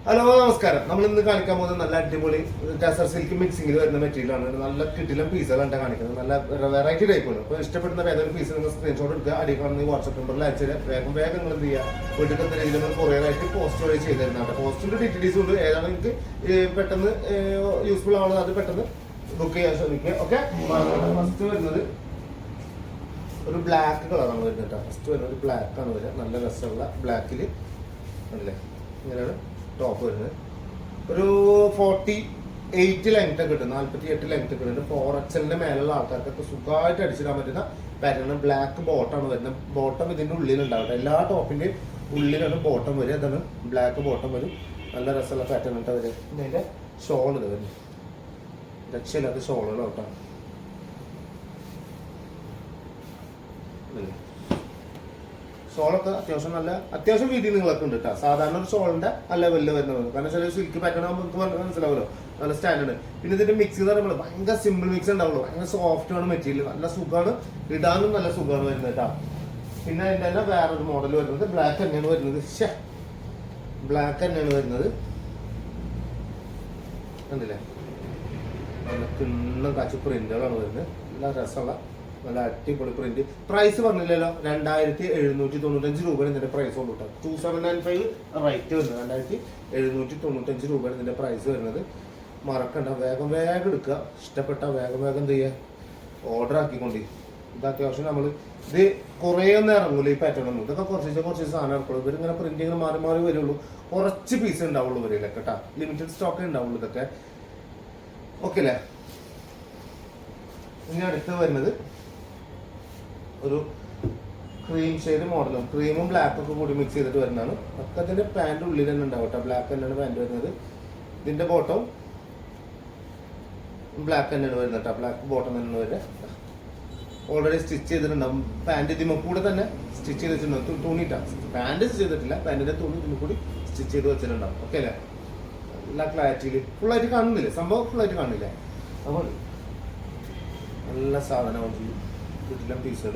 Hello നമസ്കാരം. നമ്മൾ ഇന്ന് കാണിക്കാൻ പോകുന്നത് നല്ല അടിപൊളി ടസർ സിൽക്ക് മിക്സിംഗിൽ വരുന്ന മെറ്റീരിയലാണ്. നല്ല കിട്ടിലും പീസുകളാണ് കാണിക്കുന്നത്. നല്ല വെറൈറ്റി ടൈപ്പാണ്. അപ്പോൾ ഇഷ്ടപ്പെടുന്ന ഏതൊരു പീസ് നിങ്ങൾ സ്ക്രീൻഷോട്ട് എടുക്കുക, അടി കാണുന്ന വാട്സ്ആപ്പ് നമ്പറിൽ അയച്ചാൽ വേഗം നിങ്ങൾ എന്ത് ചെയ്യുക, വീട്ടിൽ എന്ന രീതിയിൽ നമ്മൾ കൊറിയറായിട്ട് പോസ്റ്റ് വഴി ചെയ്ത് തരുന്നതാണ്. പോസ്റ്റിന്റെ ഡീറ്റെയിൽസ് ഉണ്ട്. ഏതാണ് നിങ്ങൾക്ക് പെട്ടെന്ന് യൂസ്ഫുൾ ആവുന്നത് അത് പെട്ടെന്ന് ബുക്ക് ചെയ്യാൻ ശ്രമിക്കുക. ഓക്കെ. ഫസ്റ്റ് വരുന്നത് ഒരു ബ്ലാക്ക് കളറാണ് വരുന്നത് കേട്ടോ. ഫസ്റ്റ് വരുന്നത് ഒരു ബ്ലാക്ക് ആണ് വരിക. നല്ല രസമുള്ള ബ്ലാക്കിൽ അല്ലേ ഇങ്ങനെയാണ് ടോപ്പ് വരുന്നത്. ഒരു 48 ലെങ്ത് ഒക്കെ കിട്ടും, 48 ലെങ്ത് ഒക്കെ കിട്ടും. 4XL മേലുള്ള ആൾക്കാർക്കൊക്കെ സുഖമായിട്ട് അടിച്ചിടാൻ പറ്റുന്ന പാറ്റേൺ. ബ്ലാക്ക് ബോട്ടമാണ് വരുന്നത്. ബോട്ടം ഇതിന്റെ ഉള്ളിലുണ്ടാവട്ടെ. എല്ലാ ടോപ്പിന്റെ ഉള്ളിലാണ് ബോട്ടം വരിക. അതാണ് ബ്ലാക്ക് ബോട്ടം വരും. നല്ല രസമുള്ള പാറ്റേൺ ഇട്ടാ വരിക. പിന്നെ അതിന്റെ ഷോൾ ഇത് വരുന്നത് രക്ഷയില്ലാത്ത ഷോളുകളോട്ടോ. ഷോളൊക്കെ അത്യാവശ്യം വീതി നിങ്ങളൊക്കെ ഉണ്ട് കേട്ടോ. സാധാരണ ഒരു ഷോളിന്റെ നല്ല ലെവലിൽ വരുന്നത്. കാരണം ചില സിൽക്ക് പാറ്റേൺ ആകുമ്പോൾ നമുക്ക് മനസ്സിലാവുമല്ലോ, നല്ല സ്റ്റാൻഡേർഡ്. പിന്നെ ഇതിന്റെ മിക്സ് എന്ന് പറയുമ്പോൾ ഭയങ്കര സിമ്പിൾ മിക്സ് ഉണ്ടാവുള്ളൂ. ഭയങ്കര സോഫ്റ്റ് ആണ് മെറ്റീരിയൽ. നല്ല സുഖമാണ് ഇടാനും, നല്ല സുഖമാണ് വരുന്നത് കേട്ടോ. പിന്നെ അതിന്റെ തന്നെ വേറൊരു മോഡൽ വരുന്നത് ബ്ലാക്ക് തന്നെയാണ് വരുന്നത്. ബ്ലാക്ക് തന്നെയാണ് വരുന്നത്. കണ്ടില്ലേ, നല്ല കിണ്ണം കാച്ചു പ്രിന്റുകളാണ് വരുന്നത്. നല്ല രസമുള്ള നല്ല അടിപൊളി പ്രിന്റ്. പ്രൈസ് പറഞ്ഞില്ലല്ലോ, 2795 രൂപയാണ് ഇതിന്റെ പ്രൈസ് കൊണ്ട് കിട്ടുക. 2795 റേറ്റ് വരുന്നത്. 2795 രൂപയാണ് ഇതിന്റെ പ്രൈസ് വരുന്നത്. മറക്കണ്ട, വേഗം എടുക്കുക. ഇഷ്ടപ്പെട്ട വേഗം എന്ത് ചെയ്യുക, ഓർഡർ ആക്കിക്കൊണ്ടി. ഇത് അത്യാവശ്യം നമ്മൾ ഇത് കുറേ ഒന്നും ഇറങ്ങൂല ഈ പാറ്റേൺ ഒന്നും. ഇതൊക്കെ കുറച്ച് സാധനം ഇറക്കുള്ളൂ. ഇവരിങ്ങനെ പ്രിന്റ് ഇങ്ങനെ മാറി വരുള്ളൂ. കുറച്ച് പീസ് ഉണ്ടാവുള്ളൂ ഇവരിലൊക്കെ കേട്ടോ. ലിമിറ്റഡ് സ്റ്റോക്കേ ഉണ്ടാവുള്ളൂ ഇതൊക്കെ. ഓക്കെ അല്ലേ. ഇനി അടുത്ത് വരുന്നത് ഒരു ക്രീം ഷെയ്ഡ് മോഡലും ക്രീമും ബ്ലാക്കും ഒക്കെ കൂടി മിക്സ് ചെയ്തിട്ട് വരുന്നതാണ്. ഒക്കെ അതിന്റെ പാന്റ് ഉള്ളിൽ തന്നെ ഉണ്ടാവും കേട്ടോ. ബ്ലാക്ക് തന്നെയാണ് പാന്റ് വരുന്നത്. ഇതിന്റെ ബോട്ടം ബ്ലാക്ക് തന്നെയാണ് വരുന്നത് കേട്ടോ. ബ്ലാക്ക് ബോട്ടം തന്നെ വരിക. ഓൾറെഡി സ്റ്റിച്ച് ചെയ്തിട്ടുണ്ടാവും. പാന്റ് ഇതിമ കൂടെ തന്നെ സ്റ്റിച്ച് ചെയ്ത് വെച്ചിട്ടുണ്ടാവും. തുണിയിട്ടാണ് പാന്റ് സ്റ്റിച്ച് ചെയ്തിട്ടില്ല, പാന്റിന്റെ തുണി ഇതിന് കൂടി സ്റ്റിച്ച് ചെയ്ത് വെച്ചിട്ടുണ്ടാവും. ഓക്കെ അല്ലേ. എല്ലാ ക്ലാരിറ്റിയിൽ ഫുള്ളായിട്ട് കാണുന്നില്ലേ, സംഭവം ഫുള്ളായിട്ട് കാണില്ല. അപ്പോൾ നല്ല സാധനമാണ് ചെയ്യും. കിട്ടില്ല പീസുകൾ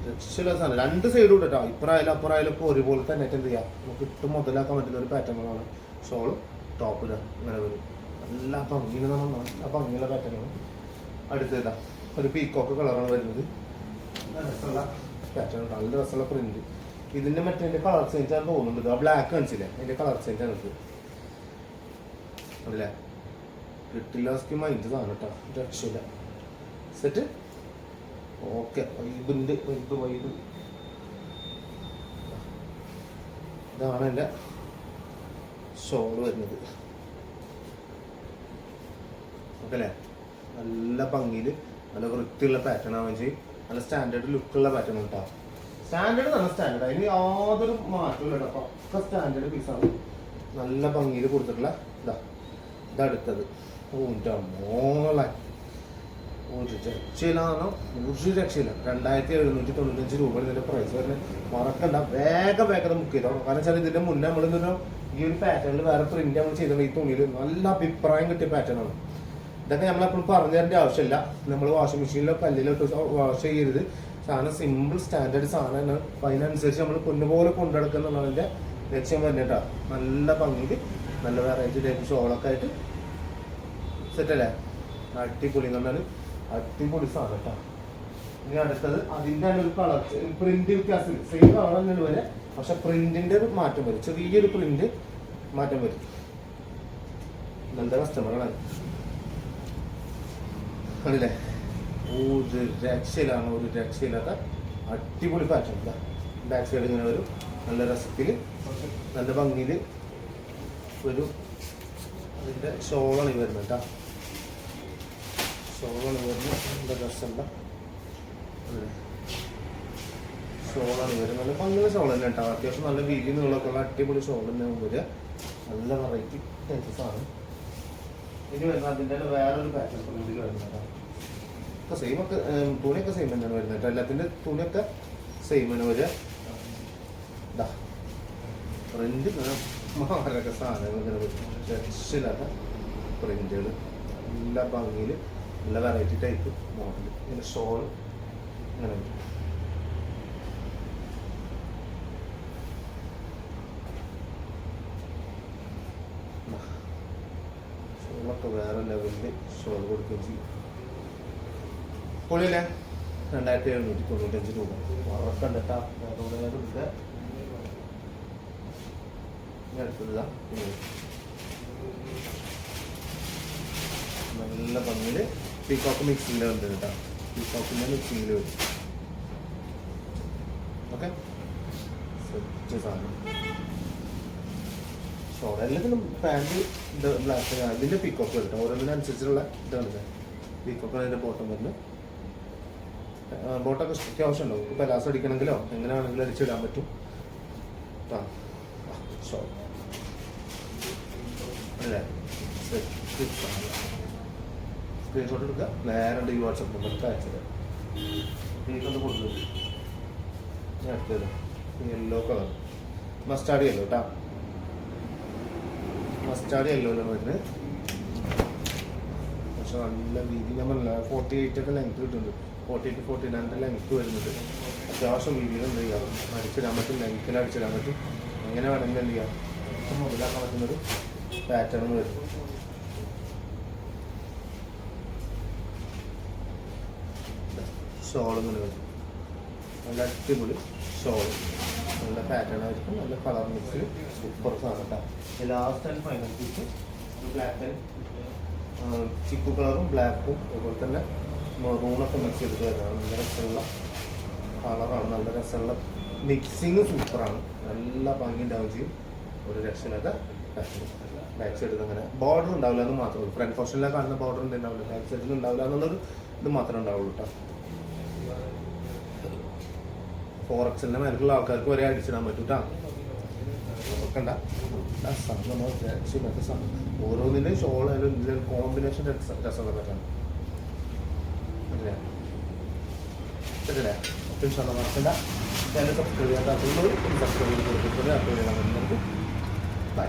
രക്ഷയില്ല സാധനം. രണ്ട് സൈഡും ഉണ്ട് കേട്ടോ. ഇപ്പറായാലും അപ്പുറായാലും ഒക്കെ ഒരുപോലെ തന്നെ എന്ത് ചെയ്യാം, നമുക്ക് ഇട്ട് മുതലാക്കാൻ പറ്റുന്ന ഒരു പാറ്റേണുകളാണ്. ഷോളും ടോപ്പിൽ ഇങ്ങനെ വരും. നല്ല ഭംഗിയുള്ള പാറ്റേണാണ്. അടുത്തതാ ഒരു പീക്കോക്ക് കളറാണ് വരുന്നത്. നല്ല രസമുള്ള പാറ്റേൺ, നല്ല രസമുള്ള പ്രിന്റ്. ഇതിന്റെ മറ്റേ കളർ ചേഞ്ച് ആണ് തോന്നുന്നുണ്ട്. ആ ബ്ലാക്ക് കാണിച്ചില്ലേ, അതിന്റെ കളർ ചേഞ്ച് ആണ് ഇത്. അല്ലേ, കിട്ടില്ല മൈൻഡ് സാധനം കേട്ടോ. രക്ഷയില്ല. സെറ്റ്. ഓക്കെ. വൈബ് ഇതാണ് എൻ്റെ ഷോള് വരുന്നത്. ഓക്കെ അല്ലേ. നല്ല ഭംഗിയിൽ നല്ല വൃത്തിയുള്ള പാറ്റേൺ ആവുകയും ചെയ്യും. നല്ല സ്റ്റാൻഡേർഡ് ലുക്കുള്ള പാറ്റേൺ കേട്ടോ. സ്റ്റാൻഡേർഡ് നല്ല സ്റ്റാൻഡേർഡ്, അതിന് യാതൊരു മാറ്റമില്ല കേട്ടോ. ഒക്കെ സ്റ്റാൻഡേർഡ് പീസാണ്. നല്ല ഭംഗിയിൽ കൊടുത്തിട്ടുള്ള ഇതടുത്തത്. മോള ഒരു രക്ഷയില്ലാന്നോ, ഒരു രക്ഷയില്ല. 2795 രൂപ ഇതിന്റെ പ്രൈസ് വരുന്നത്. മറക്കണ്ട, വേഗം ബുക്ക് ചെയ്തോ. കാരണം വെച്ചാൽ ഇതിന്റെ മുന്നേ നമ്മളിതൊരു ഈ ഒരു പാറ്റേണിൽ വേറെ പ്രിന്റ് നമ്മൾ ചെയ്തത് ഈ തുണിയിൽ നല്ല അഭിപ്രായം കിട്ടിയ പാറ്റേൺ ആണ്. ഇതൊക്കെ നമ്മളെപ്പോഴും പറഞ്ഞു തരേണ്ട ആവശ്യമില്ല. നമ്മൾ വാഷിംഗ് മെഷീനിലോ കല്ലിലോ വാഷ് ചെയ്യരുത്. സാധനം സിമ്പിൾ സ്റ്റാൻഡേർഡ് സാധനമാണ്. അപ്പം അതിനനുസരിച്ച് നമ്മൾ പൊന്നുപോലെ കൊണ്ടുനടക്കുന്നതാണ് അതിന്റെ ലക്ഷ്യം വരുന്നേട്ടാ. നല്ല ഭംഗിയിൽ നല്ല വെറൈറ്റി ടൈപ്പ് ഷോളൊക്കെ ആയിട്ട് സെറ്റല്ലേ. അടിപൊളി എന്ന് പറഞ്ഞാൽ അടിപൊളി സാധനം കേട്ടോ. ഇനി അടുത്തത് അതിന്റെ തന്നെ ഒരു കളർ പ്രിന്റ് വ്യത്യാസം. സെയിം കളർ തന്നെയാണ് വരെ, പക്ഷെ പ്രിന്റിന്റെ ഒരു മാറ്റം വരും. ചെറിയൊരു പ്രിന്റ് മാറ്റം വരും. നല്ല കസ്റ്റമറാണ് അല്ലേ. ഒരു രക്ഷയിലാണ്, ഒരു രക്ഷയില്ലാത്ത അടിപൊളി പാറ്റേൺ. ബാക്ക് സൈഡ് ഇങ്ങനെ വരും. നല്ല രസത്തിൽ നല്ല ഭംഗിയിൽ ഒരു അതിന്റെ ഷോളാണ് ഈ വരുന്നത് കേട്ടോ. ഷോളാണ് വരുന്നത്. നല്ല രസമുള്ള ഷോളാണ് വരുന്നത്. നല്ല ഭംഗിയുള്ള ഷോൾ തന്നെ കേട്ടോ. അത്യാവശ്യം നല്ല വീതി നീളമൊക്കെ ഉള്ള അടിപൊളി ഷോൾ തന്നെ വരിക. നല്ല വെറൈറ്റി ടൈപ്പ് സാധനം. ഇനി വരുന്നത് അതിൻ്റെ വേറൊരു പാറ്റേൺ പ്രിന്റിൽ വരുന്നത് കേട്ടോ. ഒക്കെ സെയിം ഒക്കെ തുണിയൊക്കെ സെയിം തന്നെയാണ് വരുന്നത് കേട്ടോ. എല്ലാത്തിൻ്റെ തുണിയൊക്കെ സെയിം തന്നെ വരിക. പ്രിന്റ് മാരൊക്കെ സാധനങ്ങൾ ഇങ്ങനെ വരും. രക്ഷയില്ലാത്ത പ്രിന്റുകൾ, നല്ല ഭംഗിയിൽ നല്ല വെറൈറ്റി ടൈപ്പ് മോഡൽ. ഇങ്ങനെ ഷോൾ ഇങ്ങനെ വരും. ഷോളൊക്കെ വേറെ ലെവലിൽ ഷോൾ കൊടുക്കുകയും ചെയ്യും. പൊളിയല്ലേ? 2795 രൂപ. വളരെ കണ്ടിട്ടാ വേറെ അടുത്തതാ നല്ല ഭംഗിയിൽ പീക്കോക്ക് മിക്സിങ്ങിൽ ഉണ്ട് കേട്ടോ. പീക്കോക്കിൻ്റെ മിക്സിങ്ങിൽ വരും. ഓക്കെ, സെറ്റ് സാധനം. ഷോൾ എല്ലാത്തിനും പാൻറ് ഇത് ബ്ലാക്ക് ഇതിൻ്റെ പീക്കോക്ക് വരും. ഓരോന്നിനനുസരിച്ചുള്ള ഇതാണ്. പീക്കോക്ക് അതിൻ്റെ ബോട്ടം വരുന്നത്. ബോട്ടൊക്കെ അത്യാവശ്യം ഉണ്ടാവും. ഇപ്പോൾ പലാസോ അടിക്കണമെങ്കിലോ എങ്ങനെ വേണമെങ്കിലും അടിച്ചിടാൻ പറ്റും. ആ ഷോൾ അല്ലേ? സ്ക്രീൻഷോട്ട് എടുക്കുക, നേരെ ഈ വാട്സപ്പ് നമ്പർക്ക് അയച്ചത്. എനിക്കൊന്ന് കൊടുത്തത് ഞാൻ എടുത്തത് യെല്ലോ കളർ മസ്റ്റാർഡ് യെല്ലോ കേട്ടോ. മസ്റ്റാർഡ് യെല്ലോയിലാണ് വരുന്നത്. പക്ഷെ നല്ല വീതി ഞാൻ പറഞ്ഞില്ല 48 ഒക്കെ ലെങ്ത് കിട്ടുന്നുണ്ട്. 48 49 ലെങ്ത് വരുന്നുണ്ട്. അത്യാവശ്യം വീതിയിൽ എന്ത് ചെയ്യാം, അടിച്ചിടാൻ പറ്റും. ലെങ്ത്തിൽ അടിച്ചിടാൻ പറ്റും. എങ്ങനെ വേണമെങ്കിലും എന്ത് ചെയ്യാം, മുതലാക്കാൻ പറ്റുന്നൊരു പാറ്റേൺ വരും. ഷോൾ ഇങ്ങനെ വരും. നല്ല അടിപൊളി ഷോൾ, നല്ല പാറ്റേൺ ആയിരിക്കും. നല്ല കളർ മിക്സിൽ സൂപ്പർ സാധനം കേട്ടോ. Last and final piece black and chikoo കളറും ബ്ലാക്കും അതുപോലെ തന്നെ മെറൂണൊക്കെ മിക്സ് ചെയ്തിട്ട് വരുന്നതാണ്. നല്ല രസമുള്ള കളറാണ്. നല്ല രസമുള്ള മിക്സിങ് സൂപ്പറാണ്. നല്ല ഭംഗി ഉണ്ടാവുകയും ചെയ്യും. ഒരു രക്ഷയില്ലാത്ത ബാക്ക് സൈഡിൽ അങ്ങനെ ബോർഡർ ഉണ്ടാവില്ല എന്ന് മാത്രമേ ഉള്ളൂ. ഫ്രണ്ട് പോർഷനിലെ കാണുന്ന ബോർഡർ ഉണ്ടാവില്ല, ബാക്ക് സൈഡിൽ ഉണ്ടാവില്ല എന്നുള്ളൊരു ഇത് മാത്രമേ ഉണ്ടാവുള്ളൂ കേട്ടോ. 4XL മേലുള്ള ആൾക്കാർക്ക് വരെ അടിച്ചിടാൻ പറ്റും കേട്ടോ. നോക്കണ്ട സാധനം ഓരോന്നിൻ്റെ ഷോളായാലും ഇതിൽ കോമ്പിനേഷൻ രസമുള്ള പറ്റാണ് അല്ലേ? ശരിയല്ലേ? മറക്കണ്ട. ചാനൽ സബ്സ്ക്രൈബ് ചെയ്യാൻ താല്പര്യമുള്ളവർ സബ്സ്ക്രൈബ് ചെയ്ത് കൊടുത്തിട്ടുണ്ട്. അപ്പോൾ ബൈ.